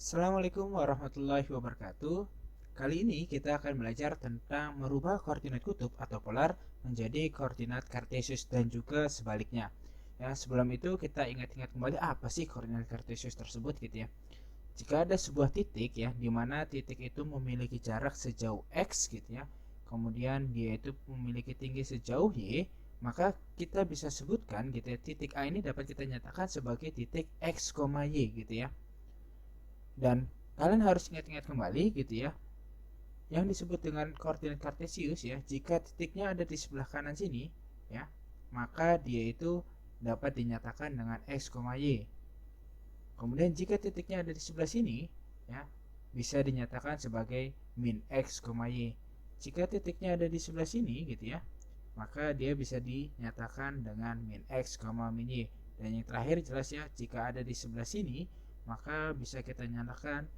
Assalamualaikum warahmatullahi wabarakatuh. Kali ini kita akan belajar tentang merubah koordinat kutub atau polar menjadi koordinat kartesius dan juga sebaliknya. Ya, sebelum itu kita ingat-ingat kembali apa sih koordinat kartesius tersebut gitu ya. Jika ada sebuah titik ya, di mana titik itu memiliki jarak sejauh x gitu ya, kemudian dia itu memiliki tinggi sejauh y, maka kita bisa sebutkan gitu ya, titik A ini dapat kita nyatakan sebagai titik x, y gitu ya. Dan kalian harus ingat-ingat kembali gitu ya, yang disebut dengan koordinat kartesius ya, jika titiknya ada di sebelah kanan sini ya, maka dia itu dapat dinyatakan dengan x, y. Kemudian jika titiknya ada di sebelah sini ya, bisa dinyatakan sebagai min x, y. Jika titiknya ada di sebelah sini gitu ya, maka dia bisa dinyatakan dengan min x, min y. Dan yang terakhir jelas ya, jika ada di sebelah sini, maka bisa kita nyatakan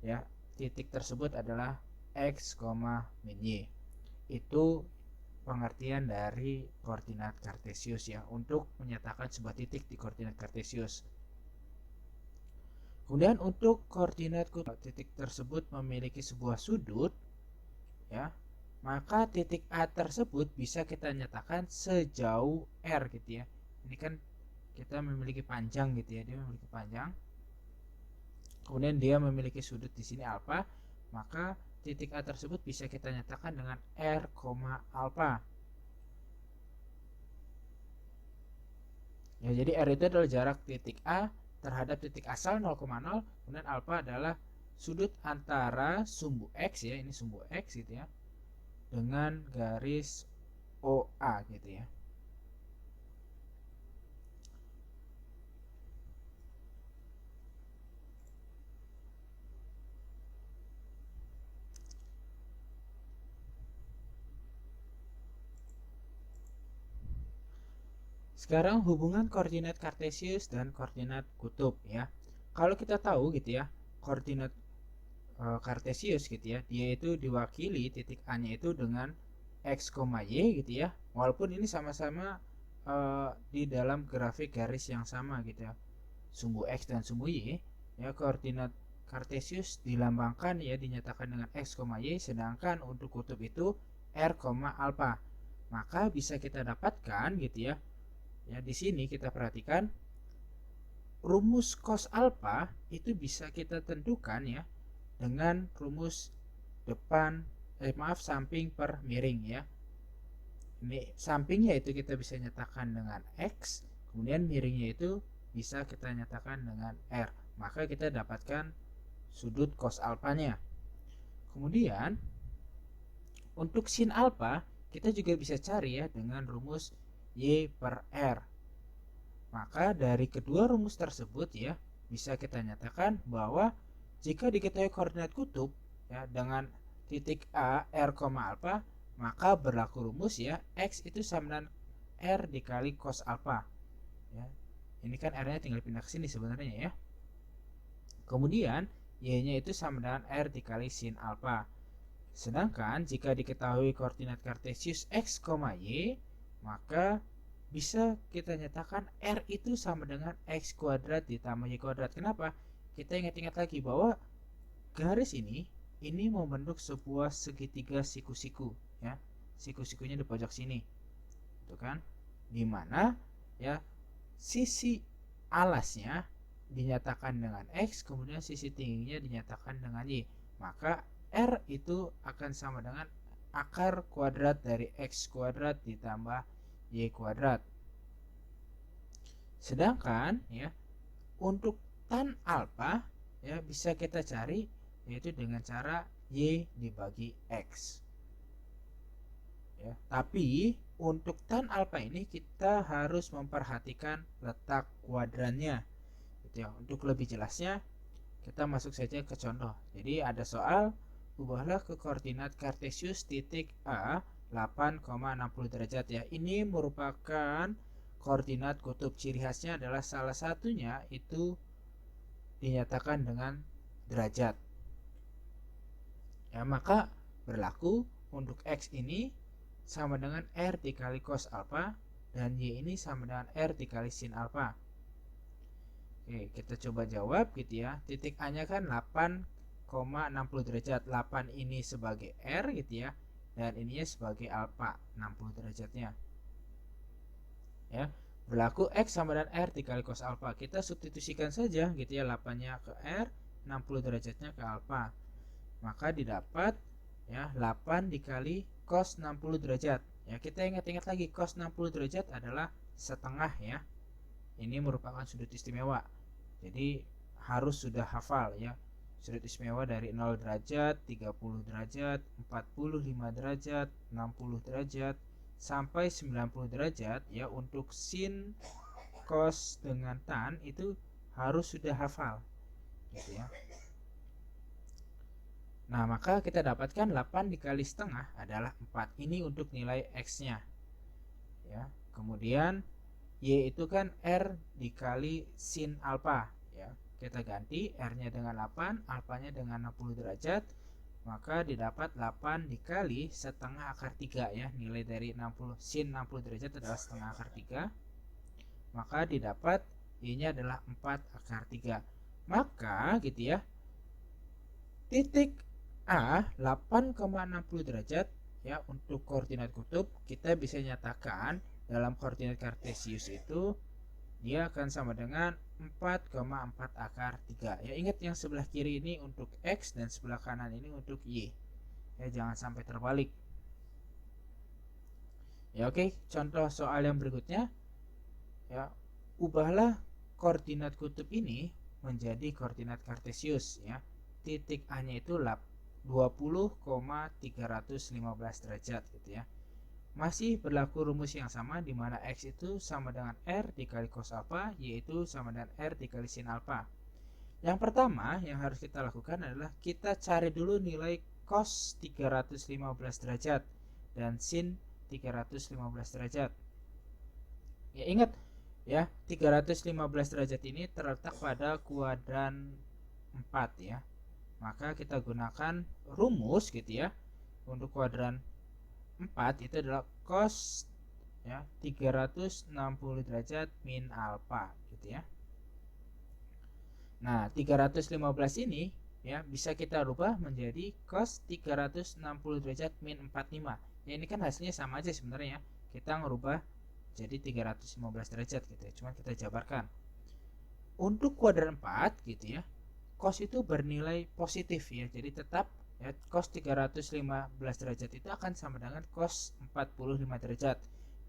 ya, titik tersebut adalah x, min y. Itu pengertian dari koordinat kartesius ya, untuk menyatakan sebuah titik di koordinat kartesius. Kemudian untuk koordinat titik tersebut memiliki sebuah sudut ya, maka titik A tersebut bisa kita nyatakan sejauh R gitu ya. Ini kan kita memiliki panjang gitu ya, dia memiliki panjang. Kemudian dia memiliki sudut di sini alfa, maka titik A tersebut bisa kita nyatakan dengan R, alfa. Ya, jadi R itu adalah jarak titik A terhadap titik asal 0,0, kemudian alfa adalah sudut antara sumbu X ya, ini sumbu X gitu ya, dengan garis OA gitu ya. Sekarang hubungan koordinat kartesius dan koordinat kutub ya. Kalau kita tahu gitu ya, koordinat kartesius gitu ya, dia itu diwakili titik A-nya itu dengan x, y gitu ya. Walaupun ini sama-sama di dalam grafik garis yang sama gitu ya, sumbu x dan sumbu y ya. Koordinat kartesius dilambangkan ya, dinyatakan dengan x, y, sedangkan untuk kutub itu r, alfa. Maka bisa kita dapatkan gitu ya. Ya, di sini kita perhatikan rumus cos alfa itu bisa kita tentukan ya dengan rumus depan samping per miring ya. Ini sampingnya itu kita bisa nyatakan dengan x, kemudian miringnya itu bisa kita nyatakan dengan r. Maka kita dapatkan sudut cos alfanya. Kemudian untuk sin alfa kita juga bisa cari ya dengan rumus y per r. Maka dari kedua rumus tersebut ya, bisa kita nyatakan bahwa jika diketahui koordinat kutub ya dengan titik A, R, alfa, maka berlaku rumus ya, X itu sama dengan R dikali cos alfa. Ya. Ini kan R-nya tinggal pindah ke sini sebenarnya ya. Kemudian Y-nya itu sama dengan R dikali sin alfa. Sedangkan jika diketahui koordinat kartesius X, Y, maka bisa kita nyatakan R itu sama dengan X kuadrat ditambah Y kuadrat. Kenapa? Kita ingat-ingat lagi bahwa garis ini membentuk sebuah segitiga siku-siku ya. Siku-sikunya di pojok sini. Itu kan? Dimana ya sisi alasnya dinyatakan dengan X, kemudian sisi tingginya dinyatakan dengan Y. Maka R itu akan sama dengan akar kuadrat dari X kuadrat ditambah Y kuadrat. Sedangkan ya untuk tan alfa ya bisa kita cari yaitu dengan cara Y dibagi X. Ya, tapi untuk tan alfa ini kita harus memperhatikan letak kuadrannya. Gitu ya. Untuk lebih jelasnya kita masuk saja ke contoh. Jadi ada soal, ubahlah ke koordinat kartesius titik A 8,60 derajat ya. Ini merupakan koordinat kutub. Ciri khasnya adalah salah satunya itu dinyatakan dengan derajat. Ya, maka berlaku untuk X ini sama dengan R dikali cos alfa dan Y ini sama dengan R dikali sin alfa. Oke, kita coba jawab gitu ya. Titik A nya kan 8,60 derajat. 8 ini sebagai R gitu ya, dan ininya sebagai alfa 60 derajatnya ya. Berlaku X sama dengan R dikali cos alfa. Kita substitusikan saja gitu ya, 8 nya ke R, 60 derajatnya ke alfa. Maka didapat ya 8 dikali cos 60 derajat. Ya, kita ingat-ingat lagi, cos 60 derajat adalah setengah ya. Ini merupakan sudut istimewa. Jadi harus sudah hafal ya. Sudut istimewa dari 0 derajat, 30 derajat, 45 derajat, 60 derajat sampai 90 derajat ya. Untuk sin, cos dengan tan itu harus sudah hafal gitu ya. Nah, maka kita dapatkan 8 dikali setengah adalah 4. Ini untuk nilai X-nya. Ya. Kemudian Y itu kan R dikali sin alfa ya. Kita ganti R-nya dengan 8, alfanya dengan 60 derajat. Maka didapat 8 dikali setengah akar 3 ya. Nilai dari 60 sin 60 derajat adalah setengah akar 3. Maka didapat Y-nya adalah 4 akar 3. Maka gitu ya, titik A 8,60 derajat ya untuk koordinat kutub. Kita bisa nyatakan dalam koordinat kartesius itu dia akan sama dengan 4,4 akar 3 ya. Ingat yang sebelah kiri ini untuk X dan sebelah kanan ini untuk Y ya, jangan sampai terbalik ya. Oke, contoh soal yang berikutnya ya, ubahlah koordinat kutub ini menjadi koordinat kartesius ya. Titik A nya itu 20,315 derajat gitu ya. Masih berlaku rumus yang sama, di mana X itu sama dengan R dikali cos alpha, Y itu sama dengan R dikali sin alpha. Yang pertama yang harus kita lakukan adalah kita cari dulu nilai cos 315 derajat dan sin 315 derajat. Ya, ingat ya, 315 derajat ini terletak pada kuadran 4 ya. Maka kita gunakan rumus gitu ya. Untuk kuadran 4 itu adalah cos ya 360 derajat min alfa gitu ya. Nah, 315 ini ya bisa kita rubah menjadi cos 360 derajat min 45. Ya, ini kan hasilnya sama aja sebenarnya ya. Kita ngerubah jadi 315 derajat gitu ya. Cuma kita jabarkan. Untuk kuadran 4 gitu ya, cos itu bernilai positif ya. Jadi tetap ya, cos 315 derajat itu akan sama dengan cos 45 derajat,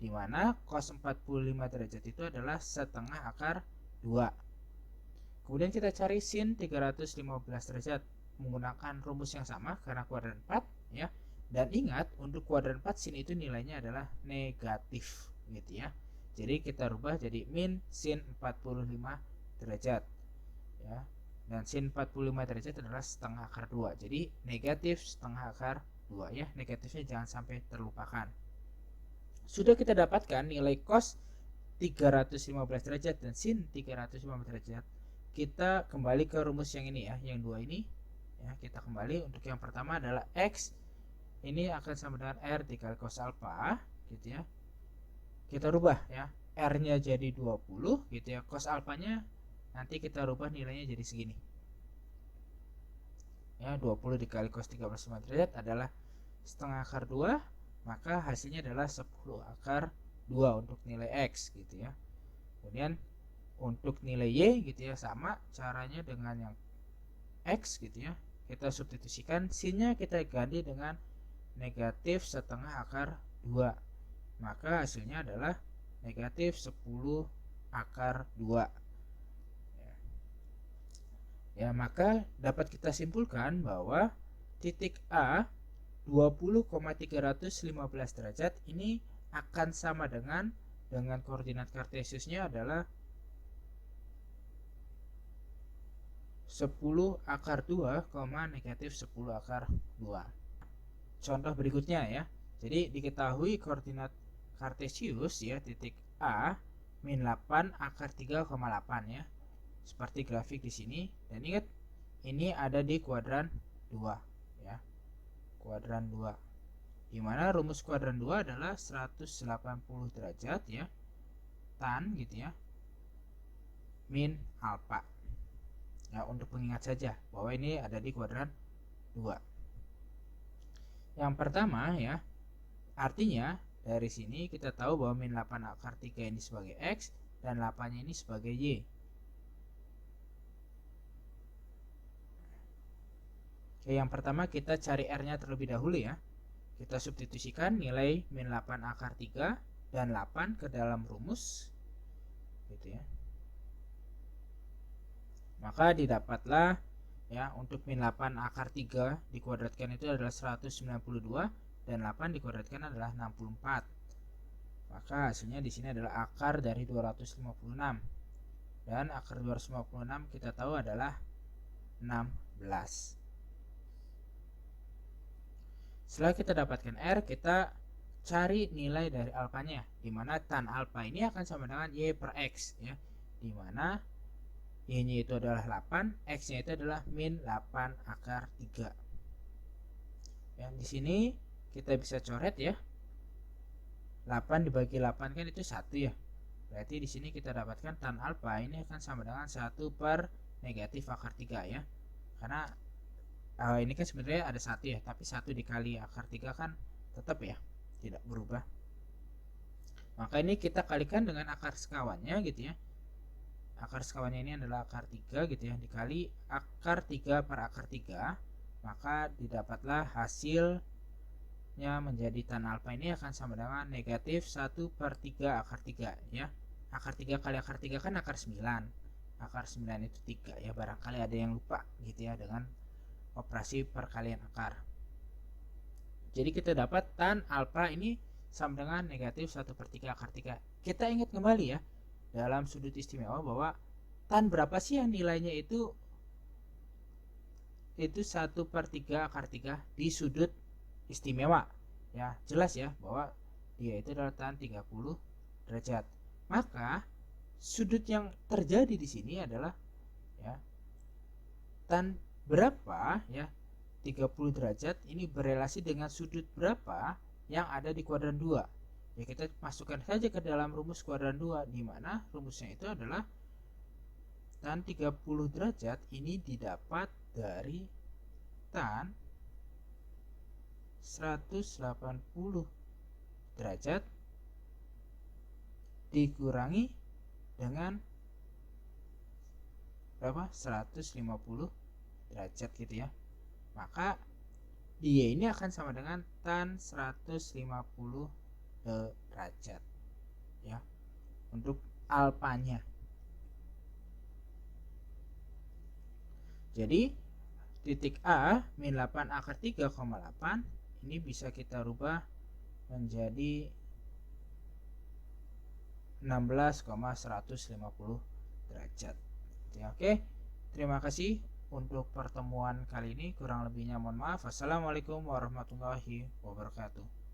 di mana cos 45 derajat itu adalah setengah akar 2. Kemudian kita cari sin 315 derajat menggunakan rumus yang sama karena kuadran 4 ya. Dan ingat, untuk kuadran 4 sin itu nilainya adalah negatif gitu ya. Jadi kita rubah jadi min sin 45 derajat ya. Dan sin 45 derajat adalah setengah akar 2. Jadi negatif setengah akar 2 ya. Negatifnya jangan sampai terlupakan. Sudah kita dapatkan nilai cos 315 derajat dan sin 315 derajat. Kita kembali ke rumus yang ini ya, yang dua ini ya. Kita kembali, untuk yang pertama adalah X ini akan sama dengan R dikali cos alpha gitu ya. Kita rubah ya, R-nya jadi 20 gitu ya. Cos alfanya nanti kita rubah nilainya jadi segini ya, 20 dikali cos 315 derajat adalah setengah akar 2, maka hasilnya adalah 10 akar 2 untuk nilai X gitu ya. Kemudian untuk nilai Y gitu ya, sama caranya dengan yang X gitu ya. Kita substitusikan, sinnya kita ganti dengan negatif setengah akar 2, maka hasilnya adalah negatif 10 akar 2 ya. Maka dapat kita simpulkan bahwa titik A 20,315 derajat ini akan sama dengan koordinat kartesiusnya adalah 10 akar 2, negatif 10 akar 2. Contoh berikutnya ya. Jadi diketahui koordinat kartesius ya, titik A min 8 akar 3,8 ya. Seperti grafik di sini, dan ingat ini ada di kuadran 2 ya. Kuadran 2. Di mana rumus kuadran 2 adalah 180 derajat ya. Tan gitu ya. min alfa. Ya, untuk pengingat saja bahwa ini ada di kuadran 2. Yang pertama ya, artinya dari sini kita tahu bahwa min 8 akar 3 ini sebagai X dan 8 nya ini sebagai Y. Oke, yang pertama kita cari R nya terlebih dahulu ya. Kita substitusikan nilai min 8 akar 3 dan 8 ke dalam rumus gitu ya. Maka didapatlah ya, untuk min 8 akar 3 dikuadratkan itu adalah 192 dan 8 dikuadratkan adalah 64. Maka hasilnya di sini adalah akar dari 256. Dan akar 256 kita tahu adalah 16. Setelah kita dapatkan R, kita cari nilai dari alfanya, di mana tan alfa ini akan sama dengan Y per X ya, di mana Y-nya itu adalah 8, X-nya itu adalah min 8 akar 3. Yang di sini kita bisa coret ya. 8 dibagi 8 kan itu 1 ya. Berarti di sini kita dapatkan tan alfa ini akan sama dengan 1 per negatif akar 3 ya. Karena ini kan sebenarnya ada 1 ya, tapi 1 dikali akar 3 kan tetap ya, tidak berubah. Maka ini kita kalikan dengan akar sekawannya gitu ya. Akar sekawannya ini adalah akar 3 gitu ya, dikali akar 3 per akar 3, maka didapatlah hasilnya menjadi tan alfa ini akan sama dengan negatif 1 per 3 akar 3 ya. Akar 3 kali akar 3 kan akar 9. Akar 9 itu 3 ya, barangkali ada yang lupa gitu ya dengan operasi perkalian akar. Jadi kita dapat tan alfa ini sama dengan negatif 1 per 3 akar 3. Kita ingat kembali ya, dalam sudut istimewa bahwa tan berapa sih yang nilainya itu 1 per 3 akar 3 di sudut istimewa ya. Jelas ya bahwa dia itu adalah tan 30 derajat. Maka sudut yang terjadi di sini adalah ya, tan berapa ya, 30 derajat ini berelasi dengan sudut berapa yang ada di kuadran 2. Ya, kita masukkan saja ke dalam rumus kuadran 2, di mana rumusnya itu adalah tan 30 derajat ini didapat dari tan 180 derajat dikurangi dengan berapa? 150 derajat gitu ya. Maka dia ini akan sama dengan tan 150 derajat ya untuk alfanya. Jadi titik A min 8 akar 3,8 ini bisa kita rubah menjadi 16,150 derajat ya. Oke, terima kasih untuk pertemuan kali ini. Kurang lebihnya mohon maaf. Assalamualaikum warahmatullahi wabarakatuh.